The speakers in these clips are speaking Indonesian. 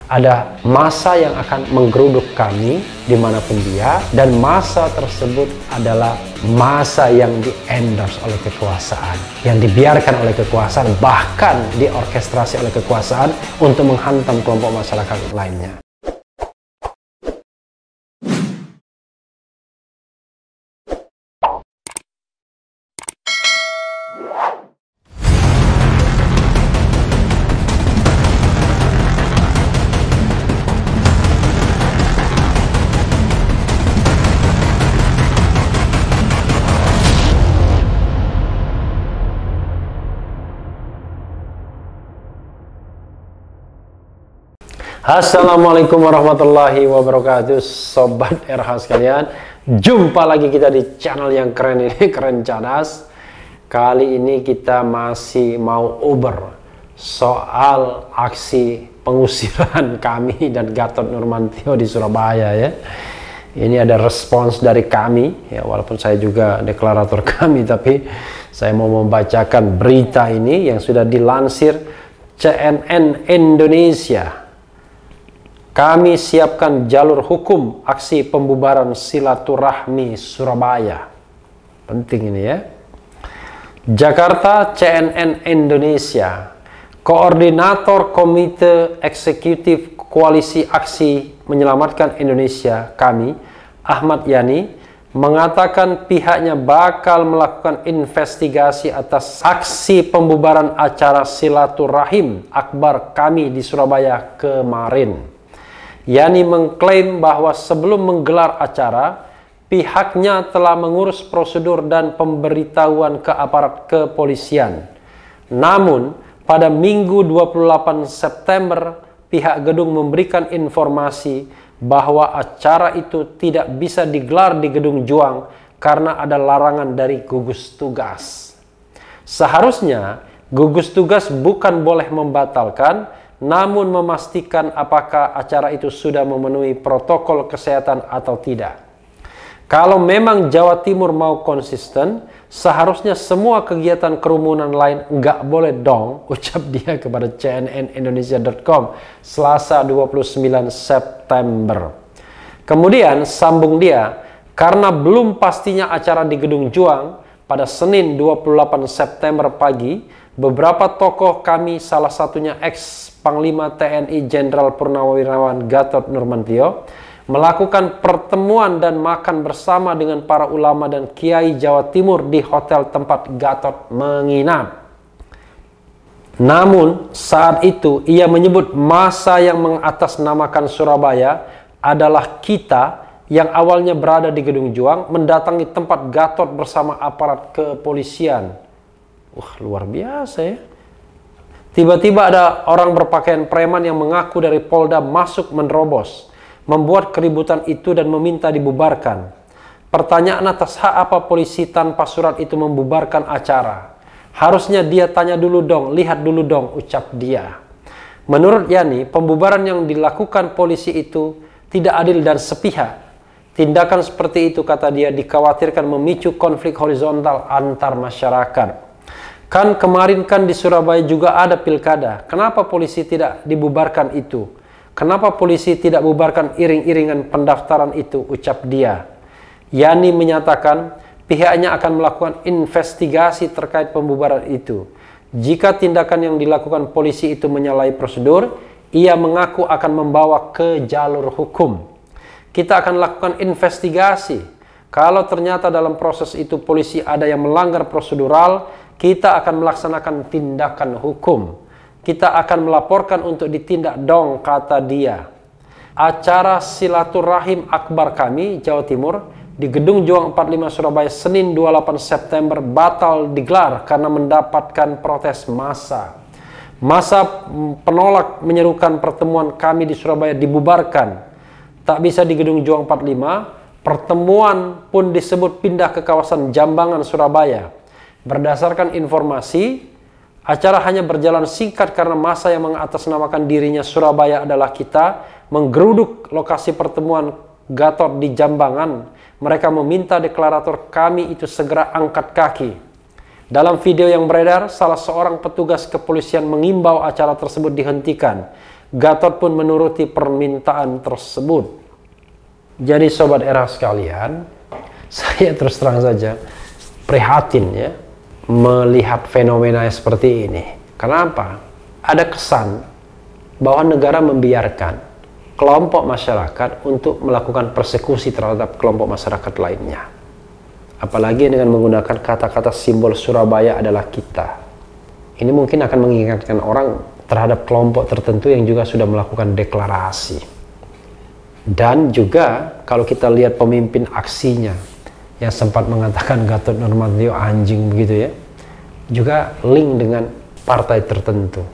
Ada massa yang akan menggeruduk kami dimanapun dia, dan massa tersebut adalah massa yang di-endorse oleh kekuasaan, yang dibiarkan oleh kekuasaan, bahkan diorkestrasi oleh kekuasaan untuk menghantam kelompok masyarakat lainnya. Assalamualaikum warahmatullahi wabarakatuh, Sobat RH sekalian. Jumpa lagi kita di channel yang keren ini, Keren Cadas. Kali ini kita masih mau uber soal aksi pengusiran kami dan Gatot Nurmantio di Surabaya ya. Ini ada respons dari kami ya, walaupun saya juga deklarator kami, tapi saya mau membacakan berita ini yang sudah dilansir CNN Indonesia. Kami siapkan jalur hukum aksi pembubaran silaturahmi Surabaya. Penting ini ya. Jakarta, CNN Indonesia. Koordinator Komite Eksekutif Koalisi Aksi Menyelamatkan Indonesia, kami, Ahmad Yani, mengatakan pihaknya bakal melakukan investigasi atas aksi pembubaran acara silaturahim akbar kami di Surabaya kemarin. Yani mengklaim bahwa sebelum menggelar acara, pihaknya telah mengurus prosedur dan pemberitahuan ke aparat kepolisian. Namun, pada Minggu 28 September, pihak gedung memberikan informasi bahwa acara itu tidak bisa digelar di Gedung Juang karena ada larangan dari gugus tugas. Seharusnya, gugus tugas bukan boleh membatalkan, namun memastikan apakah acara itu sudah memenuhi protokol kesehatan atau tidak. Kalau memang Jawa Timur mau konsisten, seharusnya semua kegiatan kerumunan lain nggak boleh dong, ucap dia kepada cnnindonesia.com Selasa 29 September. Kemudian sambung dia, karena belum pastinya acara di Gedung Juang pada Senin 28 September pagi, beberapa tokoh kami, salah satunya ex-Panglima TNI Jenderal Purnawirawan Gatot Nurmantio, melakukan pertemuan dan makan bersama dengan para ulama dan kiai Jawa Timur di hotel tempat Gatot menginap. Namun, saat itu ia menyebut massa yang mengatasnamakan Surabaya adalah kita yang awalnya berada di Gedung Juang mendatangi tempat Gatot bersama aparat kepolisian. Wah, luar biasa ya. Tiba-tiba ada orang berpakaian preman yang mengaku dari Polda masuk menerobos, membuat keributan itu dan meminta dibubarkan. Pertanyaan atas hak apa polisi tanpa surat itu membubarkan acara? Harusnya dia tanya dulu dong, lihat dulu dong, ucap dia. Menurut Yani, pembubaran yang dilakukan polisi itu tidak adil dan sepihak. Tindakan seperti itu, kata dia, dikhawatirkan memicu konflik horizontal antar masyarakat. Kan kemarin kan di Surabaya juga ada pilkada. Kenapa polisi tidak dibubarkan itu? Kenapa polisi tidak bubarkan iring-iringan pendaftaran itu? Ucap dia. Yani menyatakan pihaknya akan melakukan investigasi terkait pembubaran itu. Jika tindakan yang dilakukan polisi itu menyalahi prosedur, ia mengaku akan membawa ke jalur hukum. Kita akan lakukan investigasi. Kalau ternyata dalam proses itu polisi ada yang melanggar prosedural, kita akan melaksanakan tindakan hukum. Kita akan melaporkan untuk ditindak dong, kata dia. Acara silaturahim akbar kami, Jawa Timur, di Gedung Juang 45 Surabaya, Senin 28 September batal digelar karena mendapatkan protes massa. Massa penolak menyerukan pertemuan kami di Surabaya dibubarkan. Tak bisa di Gedung Juang 45, pertemuan pun disebut pindah ke kawasan Jambangan, Surabaya. Berdasarkan informasi, acara hanya berjalan singkat karena massa yang mengatasnamakan dirinya Surabaya adalah kita menggeruduk lokasi pertemuan Gatot di Jambangan. Mereka meminta deklarator kami itu segera angkat kaki. Dalam video yang beredar, salah seorang petugas kepolisian mengimbau acara tersebut dihentikan. Gatot pun menuruti permintaan tersebut. Jadi sobat era sekalian, saya terus terang saja prihatin ya melihat fenomena seperti ini. Kenapa? Ada kesan bahwa negara membiarkan kelompok masyarakat untuk melakukan persekusi terhadap kelompok masyarakat lainnya. Apalagi dengan menggunakan kata-kata simbol Surabaya adalah kita. Ini mungkin akan mengingatkan orang terhadap kelompok tertentu yang juga sudah melakukan deklarasi. Dan juga kalau kita lihat pemimpin aksinya yang sempat mengatakan Gatot Nurmantio anjing begitu ya, juga link dengan partai tertentu.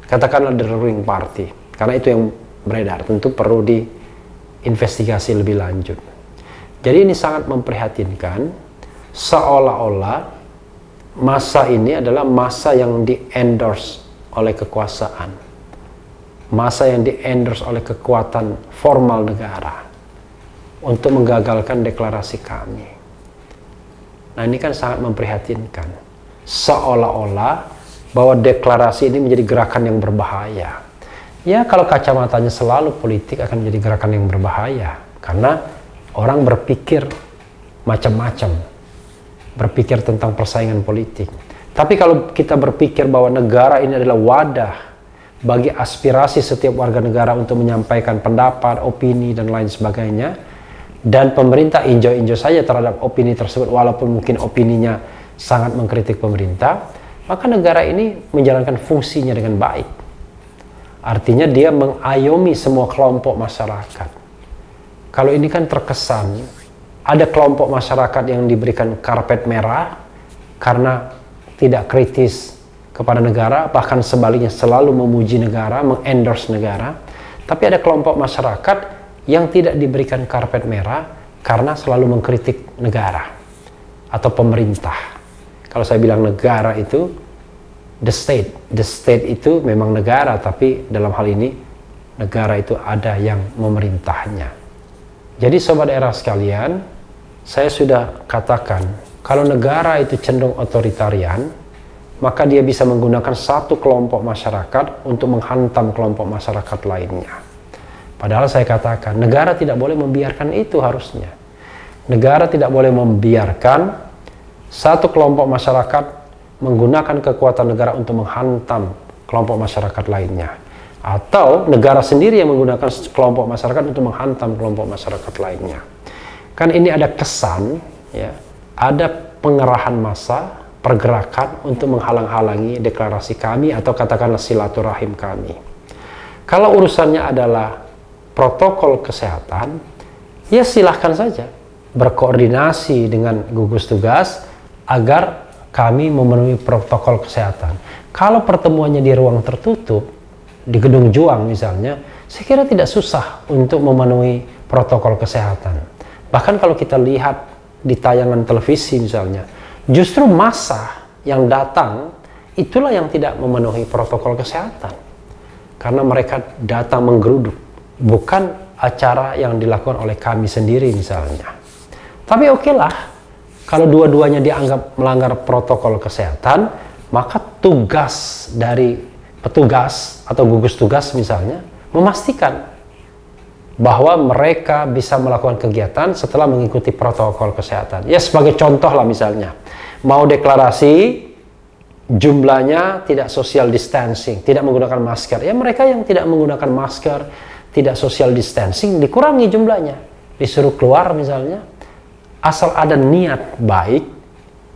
Katakanlah The Ruling Party, karena itu yang beredar, tentu perlu diinvestigasi lebih lanjut. Jadi ini sangat memprihatinkan, seolah-olah masa ini adalah masa yang di-endorse oleh kekuasaan, masa yang di-endorse oleh kekuatan formal negara untuk menggagalkan deklarasi kami. Nah ini kan sangat memprihatinkan, seolah-olah bahwa deklarasi ini menjadi gerakan yang berbahaya. Ya kalau kacamatanya selalu politik akan menjadi gerakan yang berbahaya, karena orang berpikir macam-macam, berpikir tentang persaingan politik. Tapi kalau kita berpikir bahwa negara ini adalah wadah bagi aspirasi setiap warga negara untuk menyampaikan pendapat, opini, dan lain sebagainya, dan pemerintah enjoy-enjoy saja terhadap opini tersebut walaupun mungkin opininya sangat mengkritik pemerintah, maka negara ini menjalankan fungsinya dengan baik. Artinya dia mengayomi semua kelompok masyarakat. Kalau ini kan terkesan ada kelompok masyarakat yang diberikan karpet merah karena tidak kritis kepada negara, bahkan sebaliknya selalu memuji negara, mengendorse negara. Tapi ada kelompok masyarakat yang tidak diberikan karpet merah karena selalu mengkritik negara atau pemerintah. Kalau saya bilang negara itu the state itu memang negara, tapi dalam hal ini negara itu ada yang memerintahnya. Jadi sobat era sekalian, saya sudah katakan, kalau negara itu cenderung otoritarian, maka dia bisa menggunakan satu kelompok masyarakat untuk menghantam kelompok masyarakat lainnya. Padahal saya katakan, negara tidak boleh membiarkan itu harusnya. Negara tidak boleh membiarkan satu kelompok masyarakat menggunakan kekuatan negara untuk menghantam kelompok masyarakat lainnya. Atau negara sendiri yang menggunakan kelompok masyarakat untuk menghantam kelompok masyarakat lainnya. Kan ini ada kesan, ya, ada pengerahan massa, pergerakan untuk menghalang-halangi deklarasi kami atau katakanlah silaturahim kami. Kalau urusannya adalah protokol kesehatan, ya silahkan saja berkoordinasi dengan gugus tugas agar kami memenuhi protokol kesehatan. Kalau pertemuannya di ruang tertutup, di Gedung Juang misalnya, saya kira tidak susah untuk memenuhi protokol kesehatan. Bahkan kalau kita lihat di tayangan televisi misalnya, justru massa yang datang itulah yang tidak memenuhi protokol kesehatan. Karena mereka datang menggeruduk, bukan acara yang dilakukan oleh kami sendiri misalnya. Tapi okelah, kalau dua-duanya dianggap melanggar protokol kesehatan, maka tugas dari petugas atau gugus tugas misalnya memastikan bahwa mereka bisa melakukan kegiatan setelah mengikuti protokol kesehatan. Ya sebagai contoh lah misalnya, mau deklarasi jumlahnya tidak social distancing, tidak menggunakan masker. Ya mereka yang tidak menggunakan masker, tidak social distancing, dikurangi jumlahnya. Disuruh keluar misalnya, asal ada niat baik,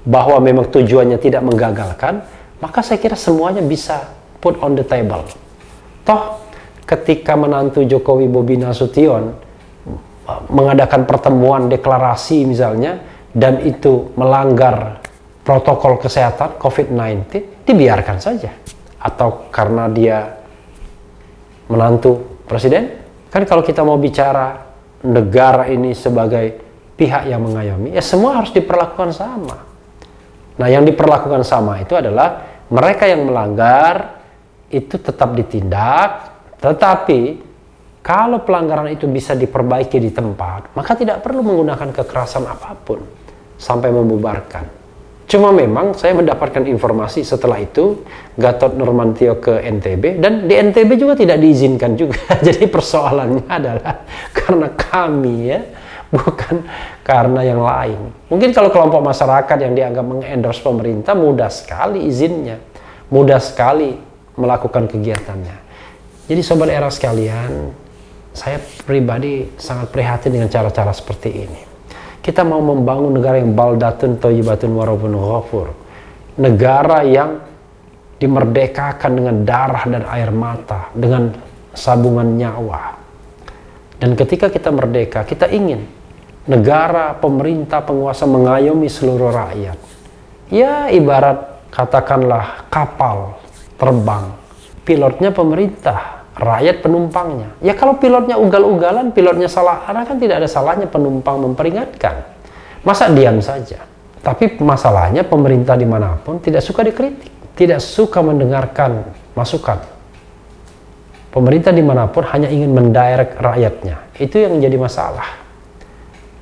bahwa memang tujuannya tidak menggagalkan, maka saya kira semuanya bisa put on the table. Toh ketika menantu Jokowi Bobi Nasution mengadakan pertemuan deklarasi misalnya, dan itu melanggar protokol kesehatan COVID-19, dibiarkan saja. Atau karena dia menantu presiden? Kan kalau kita mau bicara negara ini sebagai pihak yang mengayomi, ya semua harus diperlakukan sama. Nah yang diperlakukan sama itu adalah mereka yang melanggar itu tetap ditindak. Tetapi kalau pelanggaran itu bisa diperbaiki di tempat, maka tidak perlu menggunakan kekerasan apapun sampai membubarkan. Cuma memang saya mendapatkan informasi setelah itu Gatot Nurmantio ke NTB, dan di NTB juga tidak diizinkan juga. Jadi persoalannya adalah karena kami ya, bukan karena yang lain. Mungkin kalau kelompok masyarakat yang dianggap mengendorse pemerintah mudah sekali izinnya, mudah sekali melakukan kegiatannya. Jadi sobat era sekalian, saya pribadi sangat prihatin dengan cara-cara seperti ini. Kita mau membangun negara yang baldatun thayyibatun warabun ghafur. Negara yang dimerdekakan dengan darah dan air mata, dengan sabungan nyawa. Dan ketika kita merdeka, kita ingin negara, pemerintah, penguasa mengayomi seluruh rakyat. Ya ibarat katakanlah kapal terbang, pilotnya pemerintah, rakyat penumpangnya. Ya kalau pilotnya ugal-ugalan, pilotnya salah arah, kan tidak ada salahnya penumpang memperingatkan. Masa diam saja? Tapi masalahnya pemerintah dimanapun tidak suka dikritik, tidak suka mendengarkan masukan. Pemerintah dimanapun hanya ingin mendirect rakyatnya. Itu yang menjadi masalah.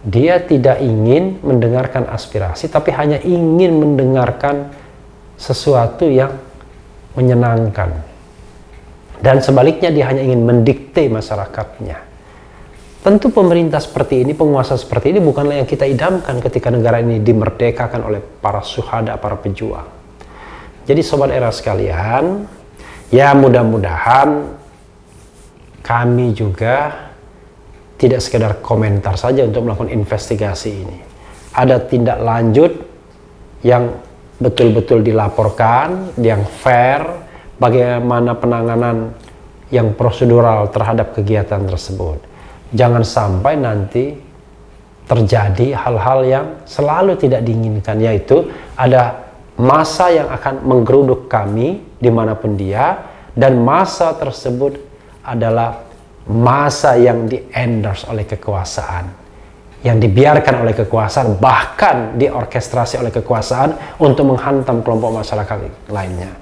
Dia tidak ingin mendengarkan aspirasi, tapi hanya ingin mendengarkan sesuatu yang menyenangkan. Dan sebaliknya dia hanya ingin mendikte masyarakatnya. Tentu pemerintah seperti ini, penguasa seperti ini bukanlah yang kita idamkan ketika negara ini dimerdekakan oleh para syuhada, para pejuang. Jadi sobat era sekalian, ya mudah-mudahan kami juga tidak sekedar komentar saja untuk melakukan investigasi ini. Ada tindak lanjut yang betul-betul dilaporkan, yang fair, bagaimana penanganan yang prosedural terhadap kegiatan tersebut. Jangan sampai nanti terjadi hal-hal yang selalu tidak diinginkan, yaitu ada massa yang akan menggeruduk kami dimanapun dia, dan massa tersebut adalah massa yang di-endorse oleh kekuasaan, yang dibiarkan oleh kekuasaan, bahkan diorkestrasi oleh kekuasaan untuk menghantam kelompok masyarakat lainnya.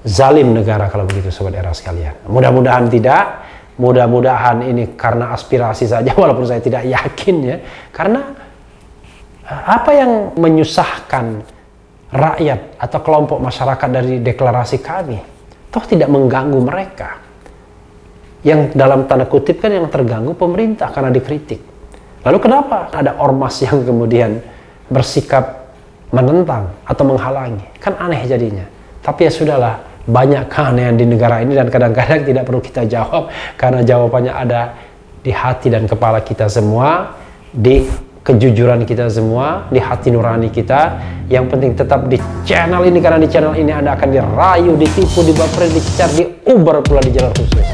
Zalim negara kalau begitu sobat era sekalian. Mudah-mudahan tidak, mudah-mudahan ini karena aspirasi saja, walaupun saya tidak yakin ya. Karena apa yang menyusahkan rakyat atau kelompok masyarakat dari deklarasi kami toh tidak mengganggu mereka. Yang dalam tanda kutip kan yang terganggu pemerintah karena dikritik. Lalu kenapa ada ormas yang kemudian bersikap menentang atau menghalangi? Kan aneh jadinya. Tapi ya sudahlah, banyak keanehan di negara ini dan kadang-kadang tidak perlu kita jawab karena jawabannya ada di hati dan kepala kita semua, di kejujuran kita semua, di hati nurani kita. Yang penting tetap di channel ini, karena di channel ini Anda akan dirayu, ditipu, dibaperin, dicecar, diuber pula di jalur khusus.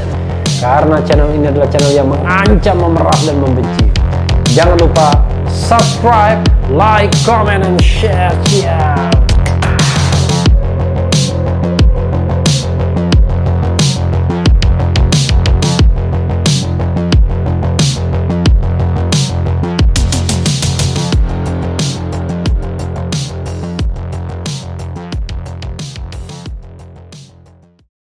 Karena channel ini adalah channel yang mengancam, memeras, dan membenci. Jangan lupa subscribe, like, comment, and share.